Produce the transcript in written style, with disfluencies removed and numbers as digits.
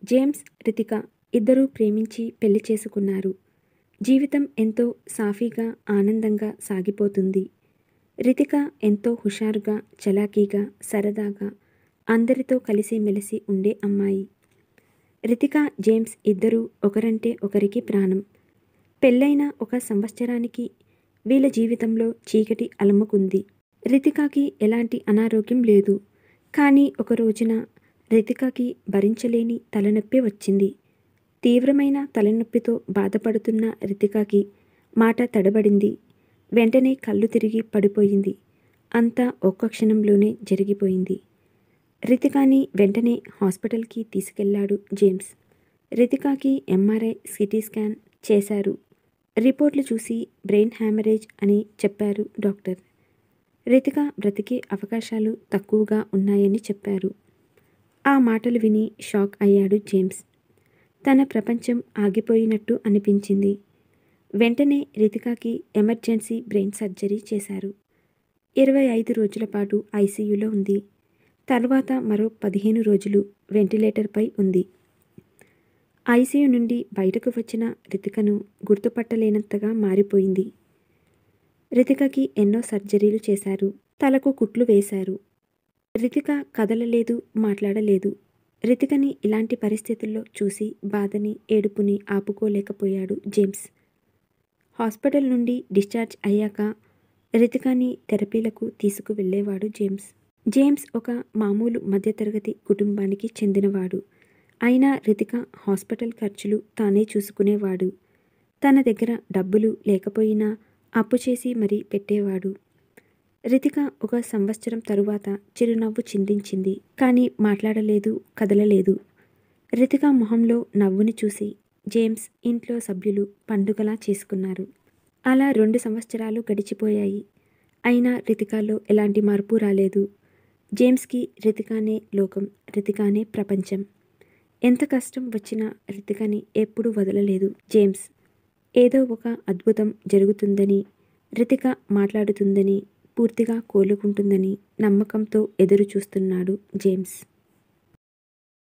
James, Ritika ఇద్దరూ ప్రేమించి పెళ్లి చేసుకున్నారు. జీవితం ఎంతో సాఫీగా, ఆనందంగా సాగిపోతుంది. రితిక ఎంతో హుషారుగా, చలాకీగా, సరదాగా, అందరితో కలిసిమెలిసి ఉండే అమ్మాయి. రితిక, జేమ్స్ ఇద్దరూ ఒకరంటే ఒకరికి ప్రాణం. పెళ్ళైన 1 సంవత్సరానికి వీళ్ళ జీవితంలో చీకటి అలముకుంది. రితికకి ఎలాంటి అనారోగ్యం లేదు. కానీ ఒక రోజున రితికకి భరించలేని తలనొప్పి వచ్చింది. తీవ్రమైన తలనొప్పితో బాధపడుతున్న రితికకి మాట తడబడింది. వెంటనే కళ్ళు తిరిగి పడిపోయింది. అంతా ఒక్క క్షణంలోనే జరిగిపోయింది. రితికని వెంటనే హాస్పిటల్కి తీసుకెళ్లాడు జేమ్స్. రితికకి ఎంఆర్ఐ, సిటీ స్కాన్ చేశారు. రిపోర్ట్లు చూసి బ్రెయిన్ హ్యామరేజ్ అని చెప్పారు డాక్టర్. రితిక బ్రతికే అవకాశాలు తక్కువగా ఉన్నాయని చెప్పారు. ఆ మాటలు విని షాక్ అయ్యాడు జేమ్స్. తన ప్రపంచం ఆగిపోయినట్టు అనిపించింది. వెంటనే రితికకి ఎమర్జెన్సీ బ్రెయిన్ సర్జరీ చేశారు. 25 రోజుల పాటు ఐసీయూలో ఉంది. తర్వాత మరో 15 రోజులు వెంటిలేటర్పై ఉంది. ఐసీయూ నుండి బయటకు వచ్చిన రితికను గుర్తుపట్టలేనంతగా మారిపోయింది. రితికకి ఎన్నో సర్జరీలు చేశారు. తలకు కుట్లు వేశారు. రితిక కదలలేదు, మాట్లాడలేదు. రితికని ఇలాంటి పరిస్థితుల్లో చూసి బాధని, ఏడుపుని ఆపుకోలేకపోయాడు జేమ్స్. హాస్పిటల్ నుండి డిశ్చార్జ్ అయ్యాక రితికని థెరపీలకు తీసుకువెళ్ళేవాడు జేమ్స్. జేమ్స్ ఒక మామూలు మధ్యతరగతి కుటుంబానికి చెందినవాడు. అయినా రితిక హాస్పిటల్ ఖర్చులు తానే చూసుకునేవాడు. తన దగ్గర డబ్బులు లేకపోయినా అప్పు చేసి మరీ పెట్టేవాడు. రితిక 1 సంవత్సరం తరువాత చిరునవ్వు చిందించింది. కానీ మాట్లాడలేదు, కదలలేదు. రితిక మొహంలో నవ్వుని చూసి జేమ్స్, ఇంట్లో సభ్యులు పండుగలా చేసుకున్నారు. అలా 2 సంవత్సరాలు గడిచిపోయాయి. అయినా రితికలో ఎలాంటి మార్పు రాలేదు. జేమ్స్కి రితికనే లోకం, రితికనే ప్రపంచం. ఎంత కష్టం వచ్చినా రితికని ఎప్పుడూ వదలలేదు జేమ్స్. ఏదో ఒక అద్భుతం జరుగుతుందని, రితిక మాట్లాడుతుందని, పూర్తిగా కోలుకుంటుందని నమ్మకంతో ఎదురు చూస్తున్నాడు జేమ్స్.